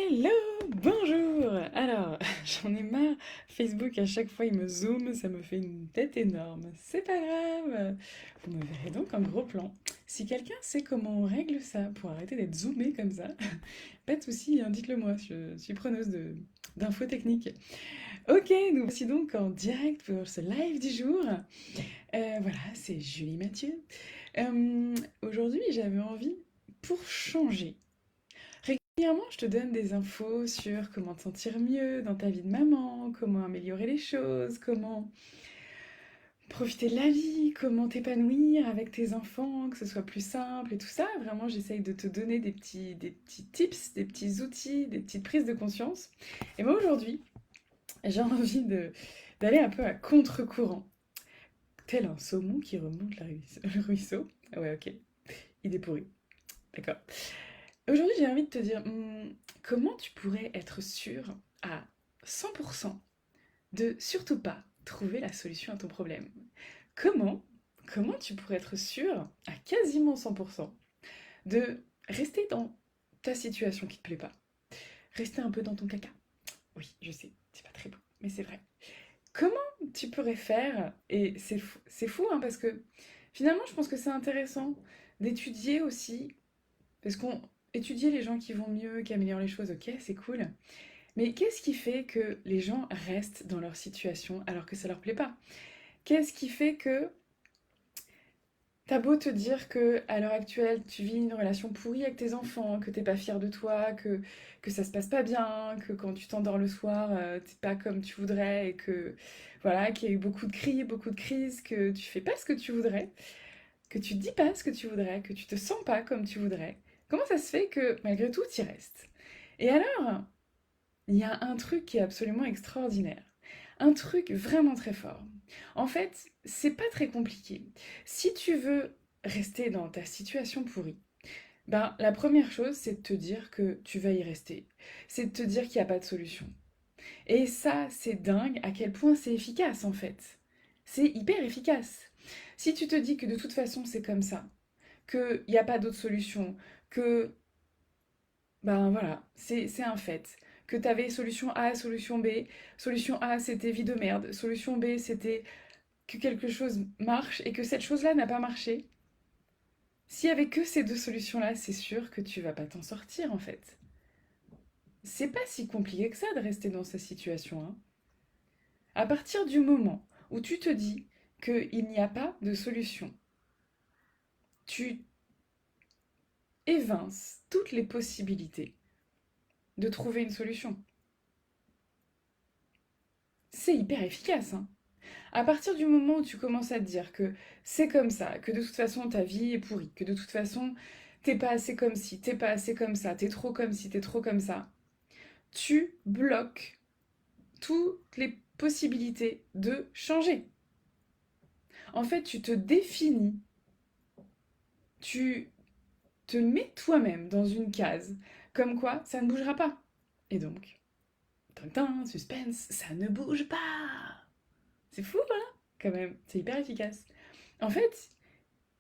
Hello, bonjour. Alors, j'en ai marre. Facebook, à chaque fois, il me zoome, ça me fait une tête énorme. C'est pas grave. Vous me verrez donc en gros plan. Si quelqu'un sait comment on règle ça pour arrêter d'être zoomé comme ça, pas de souci, hein, dites-le moi. Je suis preneuse d'infos techniques. Ok, nous voici donc en direct pour ce live du jour. Voilà, c'est Julie Mathieu. Aujourd'hui, j'avais envie, pour changer. Régulièrement, je te donne des infos sur comment te sentir mieux dans ta vie de maman, comment améliorer les choses, comment profiter de la vie, comment t'épanouir avec tes enfants, que ce soit plus simple et tout ça. Vraiment, j'essaye de te donner des petits tips, des petits outils, des petites prises de conscience. Et moi, aujourd'hui, j'ai envie d'aller un peu à contre-courant. Tel un saumon qui remonte le ruisseau. Ah ouais, ok. Idée pourrie. D'accord. Aujourd'hui, j'ai envie de te dire, comment tu pourrais être sûr à 100% de surtout pas trouver la solution à ton problème? Comment, comment tu pourrais être sûr à quasiment 100% de rester dans ta situation qui te plaît pas? Rester un peu dans ton caca. Oui, je sais, c'est pas très beau, mais c'est vrai. Comment tu pourrais faire, et c'est fou hein, parce que finalement, je pense que c'est intéressant d'étudier aussi, parce qu'on étudier les gens qui vont mieux, qui améliorent les choses, ok, c'est cool. Mais qu'est-ce qui fait que les gens restent dans leur situation alors que ça leur plaît pas? Qu'est-ce qui fait que t'as beau te dire que à l'heure actuelle tu vis une relation pourrie avec tes enfants, que t'es pas fier de toi, que ça se passe pas bien, que quand tu t'endors le soir t'es pas comme tu voudrais et que voilà, qu'il y a eu beaucoup de cris, beaucoup de crises, que tu fais pas ce que tu voudrais, que tu dis pas ce que tu voudrais, que tu te sens pas comme tu voudrais. Comment ça se fait que malgré tout t'y restes? Et alors, il y a un truc qui est absolument extraordinaire. Un truc vraiment très fort. En fait, c'est pas très compliqué. Si tu veux rester dans ta situation pourrie, ben, la première chose, c'est de te dire que tu vas y rester. C'est de te dire qu'il n'y a pas de solution. Et ça, c'est dingue à quel point c'est efficace en fait. C'est hyper efficace. Si tu te dis que de toute façon c'est comme ça, qu'il n'y a pas d'autre solution, que ben voilà, c'est un fait. Que tu avais solution A, solution B. Solution A, c'était vie de merde. Solution B, c'était que quelque chose marche et que cette chose-là n'a pas marché. S'il y avait que ces deux solutions-là, c'est sûr que tu vas pas t'en sortir en fait. C'est pas si compliqué que ça de rester dans sa situation, hein. À partir du moment où tu te dis qu'il n'y a pas de solution, tu évinces toutes les possibilités de trouver une solution. C'est hyper efficace, hein. À partir du moment où tu commences à te dire que c'est comme ça, que de toute façon ta vie est pourrie, que de toute façon t'es pas assez comme ci, t'es pas assez comme ça, t'es trop comme ci, t'es trop comme ça, tu bloques toutes les possibilités de changer. En fait, tu te définis, tu te mets toi-même dans une case, comme quoi ça ne bougera pas. Et donc, tintin, suspense, ça ne bouge pas. C'est fou, voilà, quand même, c'est hyper efficace. En fait,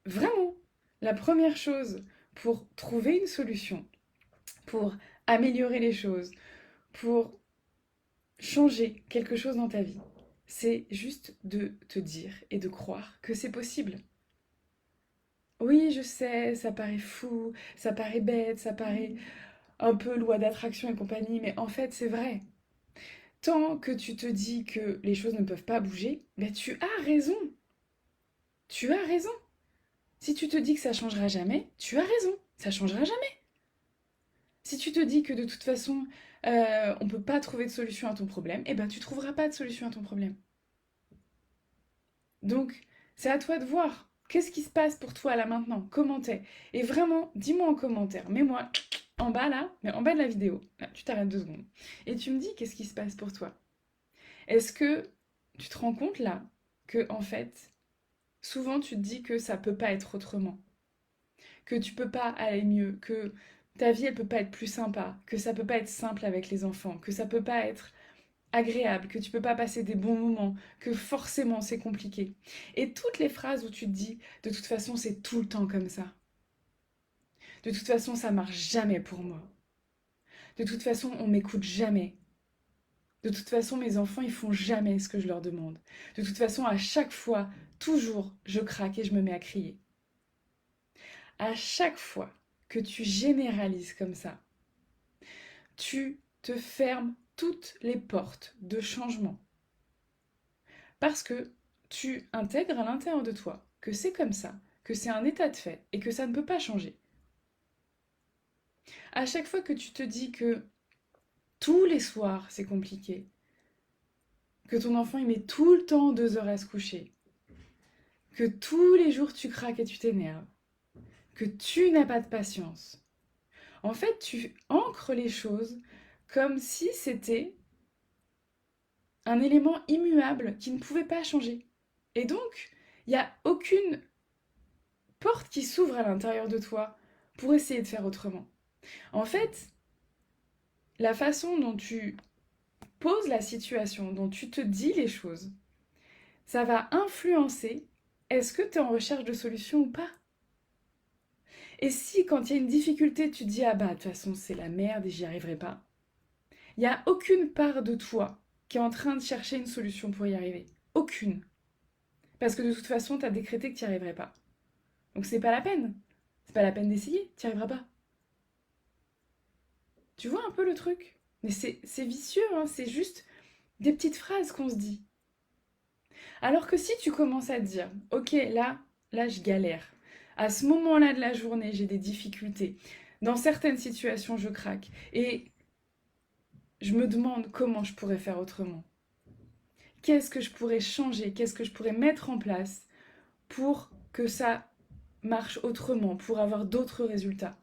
vraiment, la première chose pour trouver une solution, pour améliorer les choses, pour changer quelque chose dans ta vie, c'est juste de te dire et de croire que c'est possible. Oui, je sais, ça paraît fou, ça paraît bête, ça paraît un peu loi d'attraction et compagnie, mais en fait, c'est vrai. Tant que tu te dis que les choses ne peuvent pas bouger, ben tu as raison. Tu as raison. Si tu te dis que ça changera jamais, tu as raison. Ça changera jamais. Si tu te dis que de toute façon, on ne peut pas trouver de solution à ton problème, eh ben tu trouveras pas de solution à ton problème. Donc, c'est à toi de voir. Qu'est-ce qui se passe pour toi là maintenant? Comment t'es? Et vraiment, dis-moi en commentaire. Mets-moi en bas là, mais en bas de la vidéo. Là, tu t'arrêtes 2 secondes. Et tu me dis qu'est-ce qui se passe pour toi. Est-ce que tu te rends compte là que en fait, souvent tu te dis que ça peut pas être autrement, que tu peux pas aller mieux, que ta vie elle peut pas être plus sympa, que ça peut pas être simple avec les enfants, que ça peut pas être agréable, que tu peux pas passer des bons moments, que forcément c'est compliqué. Et toutes les phrases où tu te dis de toute façon c'est tout le temps comme ça. De toute façon ça marche jamais pour moi. De toute façon, on m'écoute jamais. De toute façon, mes enfants, ils font jamais ce que je leur demande. De toute façon, à chaque fois, toujours, je craque et je me mets à crier. À chaque fois que tu généralises comme ça, tu te fermes toutes les portes de changement. Parce que tu intègres à l'intérieur de toi que c'est comme ça, que c'est un état de fait et que ça ne peut pas changer. À chaque fois que tu te dis que tous les soirs c'est compliqué, que ton enfant il met tout le temps 2 heures à se coucher, que tous les jours tu craques et tu t'énerves, que tu n'as pas de patience, en fait tu ancres les choses comme si c'était un élément immuable qui ne pouvait pas changer. Et donc, il n'y a aucune porte qui s'ouvre à l'intérieur de toi pour essayer de faire autrement. En fait, la façon dont tu poses la situation, dont tu te dis les choses, ça va influencer est-ce que tu es en recherche de solution ou pas. Et si quand il y a une difficulté, tu te dis ah bah de toute façon c'est la merde et j'y arriverai pas, il n'y a aucune part de toi qui est en train de chercher une solution pour y arriver. Aucune. Parce que de toute façon, tu as décrété que tu n'y arriverais pas. Donc c'est pas la peine. C'est pas la peine d'essayer, tu n'y arriveras pas. Tu vois un peu le truc? Mais c'est vicieux, hein, c'est juste des petites phrases qu'on se dit. Alors que si tu commences à te dire, ok, là je galère. À ce moment-là de la journée, j'ai des difficultés. Dans certaines situations, je craque. Et je me demande comment je pourrais faire autrement. Qu'est-ce que je pourrais changer? Qu'est-ce que je pourrais mettre en place pour que ça marche autrement, pour avoir d'autres résultats?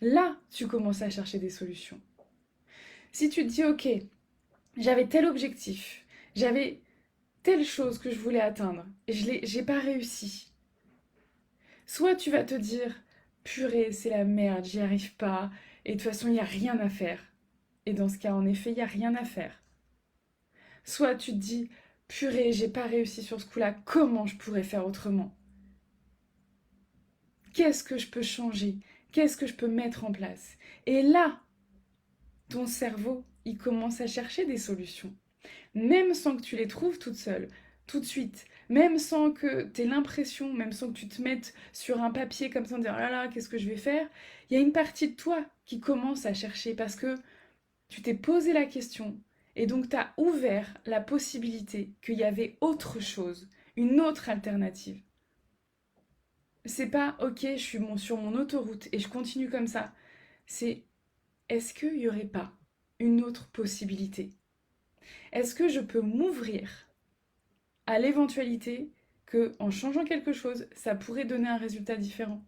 Là, tu commences à chercher des solutions. Si tu te dis, ok, j'avais tel objectif, j'avais telle chose que je voulais atteindre, et j'ai pas réussi. Soit tu vas te dire, purée, c'est la merde, j'y arrive pas, et de toute façon, il n'y a rien à faire. Et dans ce cas, en effet, il n'y a rien à faire. Soit tu te dis, purée, j'ai pas réussi sur ce coup-là, comment je pourrais faire autrement? Qu'est-ce que je peux changer? Qu'est-ce que je peux mettre en place? Et là, ton cerveau, il commence à chercher des solutions. Même sans que tu les trouves toutes seules, tout de suite. Même sans que tu aies l'impression, même sans que tu te mettes sur un papier comme ça en disant oh là là, qu'est-ce que je vais faire? Il y a une partie de toi qui commence à chercher parce que tu t'es posé la question et donc tu as ouvert la possibilité qu'il y avait autre chose, une autre alternative. C'est pas ok, je suis sur mon autoroute et je continue comme ça. C'est est-ce qu'il n'y aurait pas une autre possibilité? Est-ce que je peux m'ouvrir à l'éventualité que en changeant quelque chose, ça pourrait donner un résultat différent?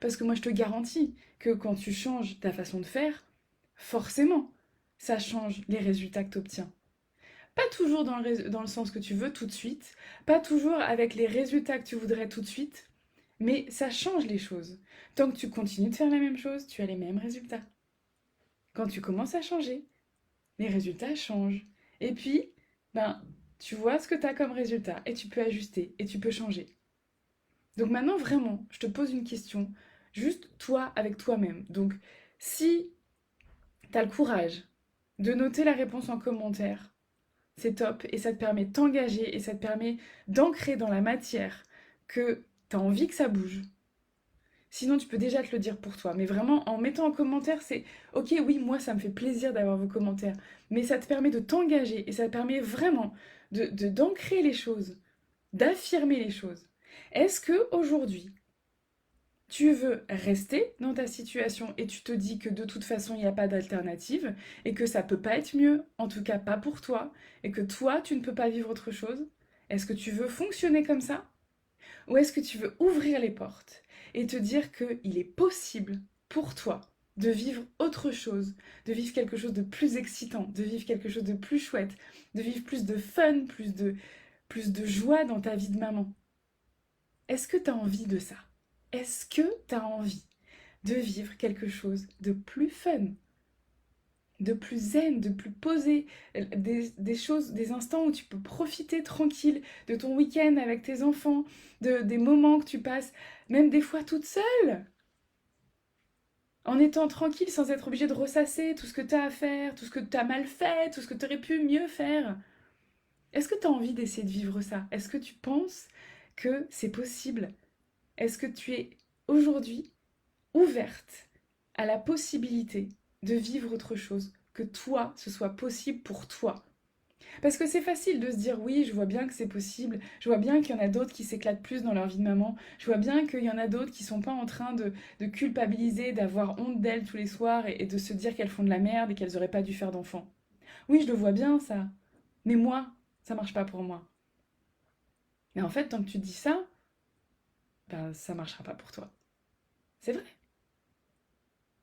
Parce que moi, je te garantis que quand tu changes ta façon de faire, forcément, ça change les résultats que tu obtiens. Pas toujours dans le sens que tu veux tout de suite, pas toujours avec les résultats que tu voudrais tout de suite, mais ça change les choses. Tant que tu continues de faire la même chose, tu as les mêmes résultats. Quand tu commences à changer, les résultats changent. Et puis, ben, tu vois ce que tu as comme résultat et tu peux ajuster et tu peux changer. Donc maintenant, vraiment, je te pose une question, juste toi avec toi-même. Donc, si tu as le courage de noter la réponse en commentaire, c'est top et ça te permet de t'engager et ça te permet d'ancrer dans la matière que tu as envie que ça bouge. Sinon, tu peux déjà te le dire pour toi. Mais vraiment, en mettant en commentaire, c'est ok, oui, moi, ça me fait plaisir d'avoir vos commentaires. Mais ça te permet de t'engager et ça te permet vraiment d'ancrer les choses, d'affirmer les choses. Est-ce que aujourd'hui, tu veux rester dans ta situation et tu te dis que de toute façon, il n'y a pas d'alternative et que ça peut pas être mieux, en tout cas pas pour toi, et que toi, tu ne peux pas vivre autre chose? Est-ce que tu veux fonctionner comme ça? Ou est-ce que tu veux ouvrir les portes et te dire qu'il est possible pour toi de vivre autre chose, de vivre quelque chose de plus excitant, de vivre quelque chose de plus chouette, de vivre plus de fun, plus de joie dans ta vie de maman? Est-ce que tu as envie de ça? Est-ce que tu as envie de vivre quelque chose de plus fun, de plus zen, de plus posé, des choses, des instants où tu peux profiter tranquille de ton week-end avec tes enfants, des moments que tu passes, même des fois toute seule. en étant tranquille sans être obligé de ressasser tout ce que tu as à faire, tout ce que tu as mal fait, tout ce que tu aurais pu mieux faire. Est-ce que tu as envie d'essayer de vivre ça? Est-ce que tu penses que c'est possible? Est-ce que tu es aujourd'hui ouverte à la possibilité de vivre autre chose? Que toi, ce soit possible pour toi? Parce que c'est facile de se dire oui, je vois bien que c'est possible, je vois bien qu'il y en a d'autres qui s'éclatent plus dans leur vie de maman, je vois bien qu'il y en a d'autres qui sont pas en train de culpabiliser, d'avoir honte d'elles tous les soirs et de se dire qu'elles font de la merde et qu'elles auraient pas dû faire d'enfants. Oui, je le vois bien ça, mais moi, ça marche pas pour moi. Mais en fait, tant que tu dis ça, ben ça marchera pas pour toi. C'est vrai.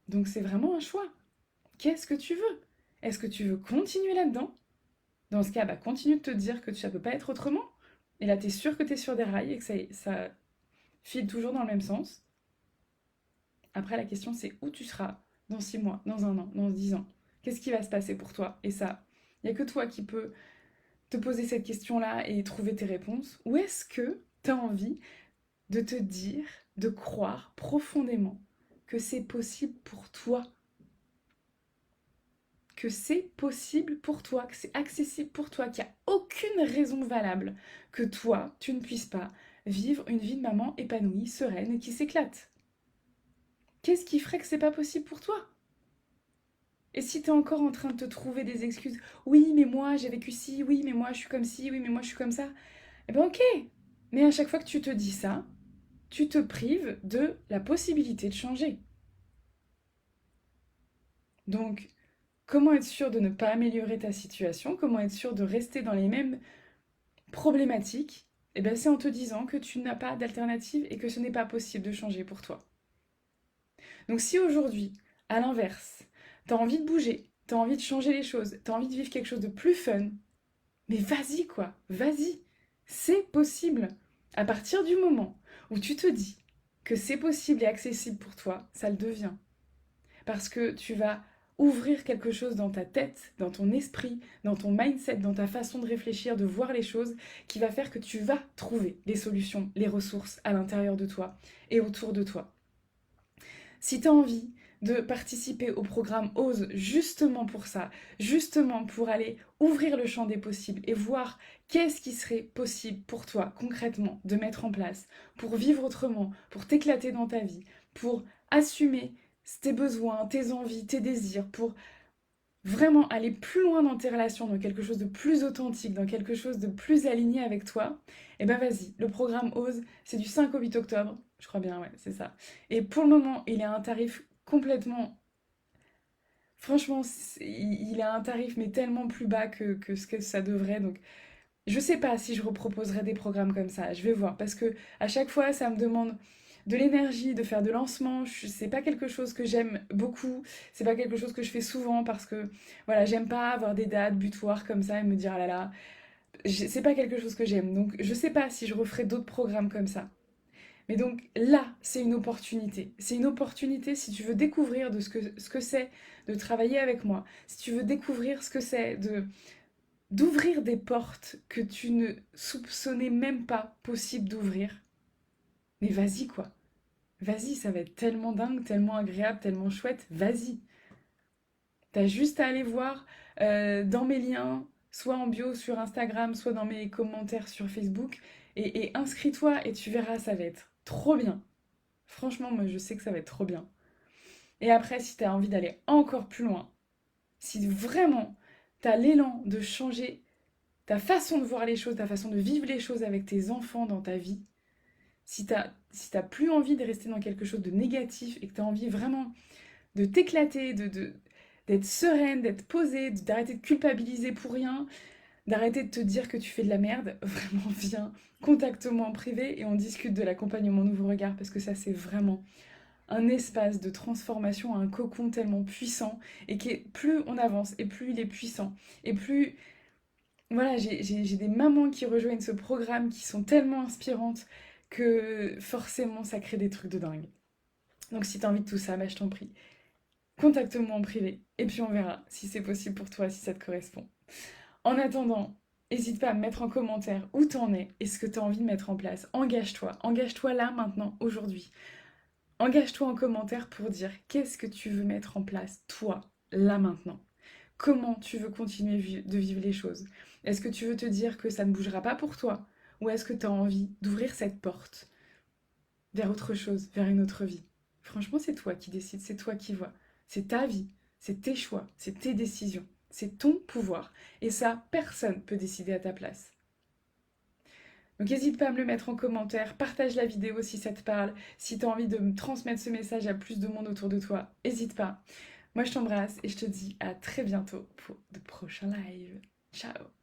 Donc c'est vraiment un choix. Qu'est-ce que tu veux? Est-ce que tu veux continuer là-dedans? Dans ce cas, bah, continue de te dire que ça peut pas être autrement. Et là, t'es sûr que t'es sur des rails et que ça file toujours dans le même sens. Après, la question, c'est où tu seras dans 6 mois, dans un an, dans 10 ans. Qu'est-ce qui va se passer pour toi? Et ça, il n'y a que toi qui peux te poser cette question-là et trouver tes réponses. Ou est-ce que tu as envie de te dire, de croire profondément que c'est possible pour toi? Que c'est possible pour toi, que c'est accessible pour toi, qu'il n'y a aucune raison valable que toi, tu ne puisses pas vivre une vie de maman épanouie, sereine et qui s'éclate. Qu'est-ce qui ferait que c'est pas possible pour toi? Et si t'es encore en train de te trouver des excuses, oui, mais moi j'ai vécu ci, oui, mais moi je suis comme ci, oui, mais moi je suis comme ça, eh ben ok. Mais à chaque fois que tu te dis ça, tu te prives de la possibilité de changer. Donc, comment être sûr de ne pas améliorer ta situation? Comment être sûr de rester dans les mêmes problématiques? Eh bien, c'est en te disant que tu n'as pas d'alternative et que ce n'est pas possible de changer pour toi. Donc si aujourd'hui, à l'inverse, t'as envie de bouger, t'as envie de changer les choses, t'as envie de vivre quelque chose de plus fun, mais vas-y quoi, vas-y. C'est possible. À partir du moment où tu te dis que c'est possible et accessible pour toi, ça le devient. Parce que tu vas ouvrir quelque chose dans ta tête, dans ton esprit, dans ton mindset, dans ta façon de réfléchir, de voir les choses, qui va faire que tu vas trouver les solutions, les ressources à l'intérieur de toi et autour de toi. Si tu as envie de participer au programme OSE justement pour ça, justement pour aller ouvrir le champ des possibles et voir qu'est-ce qui serait possible pour toi concrètement de mettre en place pour vivre autrement, pour t'éclater dans ta vie, pour assumer tes besoins, tes envies, tes désirs, pour vraiment aller plus loin dans tes relations, dans quelque chose de plus authentique, dans quelque chose de plus aligné avec toi, eh ben vas-y, le programme OSE, c'est du 5 au 8 octobre, je crois bien, ouais, c'est ça. Et pour le moment, il est à un tarif complètement... Franchement, il a un tarif mais tellement plus bas que ce que ça devrait, donc je sais pas si je reproposerai des programmes comme ça, je vais voir, parce que à chaque fois, ça me demande de l'énergie, de faire de lancements. C'est pas quelque chose que j'aime beaucoup, c'est pas quelque chose que je fais souvent parce que voilà, j'aime pas avoir des dates butoirs comme ça et me dire ah là là, c'est pas quelque chose que j'aime. Donc je sais pas si je referai d'autres programmes comme ça. Mais donc là, c'est une opportunité. C'est une opportunité si tu veux découvrir de ce que c'est de travailler avec moi, si tu veux découvrir ce que c'est de d'ouvrir des portes que tu ne soupçonnais même pas possible d'ouvrir. Mais vas-y quoi. Vas-y, ça va être tellement dingue, tellement agréable, tellement chouette. Vas-y. T'as juste à aller voir dans mes liens, soit en bio sur Instagram, soit dans mes commentaires sur Facebook. Et inscris-toi et tu verras, ça va être trop bien. Franchement, moi je sais que ça va être trop bien. Et après, si t'as envie d'aller encore plus loin, si vraiment t'as l'élan de changer ta façon de voir les choses, ta façon de vivre les choses avec tes enfants dans ta vie, si t'as plus envie de rester dans quelque chose de négatif et que t'as envie vraiment de t'éclater, d'être sereine, d'être posée, d'arrêter de culpabiliser pour rien, d'arrêter de te dire que tu fais de la merde, vraiment viens, contacte-moi en privé et on discute de l'accompagnement Nouveau Regard parce que ça c'est vraiment un espace de transformation, un cocon tellement puissant et qui est plus on avance et plus il est puissant et plus voilà, j'ai des mamans qui rejoignent ce programme qui sont tellement inspirantes que forcément ça crée des trucs de dingue. Donc si t'as envie de tout ça, bah, je t'en prie, contacte-moi en privé et puis on verra si c'est possible pour toi, si ça te correspond. En attendant, n'hésite pas à me mettre en commentaire où t'en es et ce que t'as envie de mettre en place. Engage-toi là maintenant, aujourd'hui. Engage-toi en commentaire pour dire qu'est-ce que tu veux mettre en place, toi, là maintenant. Comment tu veux continuer de vivre les choses? Est-ce que tu veux te dire que ça ne bougera pas pour toi? Ou est-ce que tu as envie d'ouvrir cette porte vers autre chose, vers une autre vie? Franchement, c'est toi qui décides, c'est toi qui vois. C'est ta vie, c'est tes choix, c'est tes décisions, c'est ton pouvoir. Et ça, personne peut décider à ta place. Donc n'hésite pas à me le mettre en commentaire, partage la vidéo si ça te parle, si tu as envie de me transmettre ce message à plus de monde autour de toi, n'hésite pas. Moi je t'embrasse et je te dis à très bientôt pour de prochains lives. Ciao.